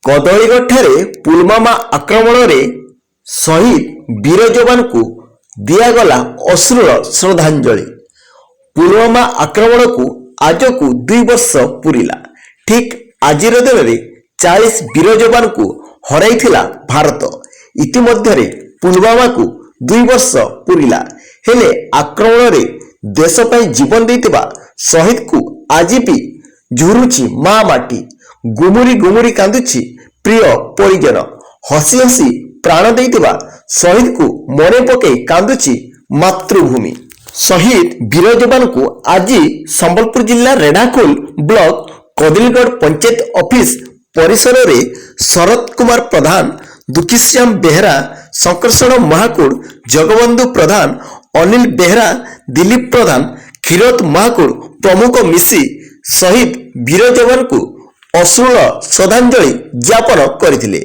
କଦଳୀଗଡ଼ଠାରେ ପୁଲୱାମା ଆକ୍ରମଣରେ ଶହୀଦ ବୀର ଯବାନଙ୍କୁ ଦିଆଗଲା ଅଶ୍ରୁଳ ଶ୍ରଦ୍ଧାଞ୍ଜଳି। ପୁଲୱାମା ଆକ୍ରମଣକୁ ଆଜକୁ 2 ବର୍ଷ ପୂରିଲା। ଠିକ୍ ଆଜିର ଦିନରେ 40 ବୀର ଯବାନଙ୍କୁ ହରାଇଥିଲା ଭାରତ। ଇତିମଧ୍ୟରେ ପୁଲୱାମାକୁ 2 ବର୍ଷ ପୂରିଲା। ହେଲେ ଆକ୍ରମଣରେ ଦେଶ ପାଇଁ ଜୀବନ ଦେଇଥିବା ଶହୀଦଙ୍କୁ ଆଜି ବି ଝୁରୁଛି ମା ମାଟି। ଗୁମୁରି ଗୁମୁରି କାନ୍ଦୁଛି ପ୍ରିୟ ପରିଜନ। ହସି ହସି ପ୍ରାଣ ଦେଇଥିବା ଶହୀଦଙ୍କୁ ମନେ ପକାଇ କାନ୍ଦୁଛି ମାତୃଭୂମି। ଶହୀଦ ବୀର ଯବାନଙ୍କୁ ଆଜି ସମ୍ବଲପୁର ଜିଲ୍ଲା ରେଢ଼ାଖୋଲ ବ୍ଲକ କଦଳୀଗଡ଼ ପଞ୍ଚାୟତ ଅଫିସ ପରିସରରେ ଶରତ କୁମାର ପ୍ରଧାନ, ଦୁଃଖୀଶ୍ୟାମ ବେହେରା, ଶଙ୍କର୍ଷଣ ମହାକୁଡ଼, ଜଗବନ୍ଧୁ ପ୍ରଧାନ, ଅନିଲ ବେହେରା, ଦିଲ୍ଲୀପ ପ୍ରଧାନ, କ୍ଷୀରୋଦ ମହାକୁଡ଼ ପ୍ରମୁଖ ମିଶି ଶହୀଦ ବୀର ଯବାନଙ୍କୁ ଅଶ୍ରୁଳ ଶ୍ରଦ୍ଧାଞ୍ଜଳି ଜ୍ଞାପନ କରିଥିଲେ।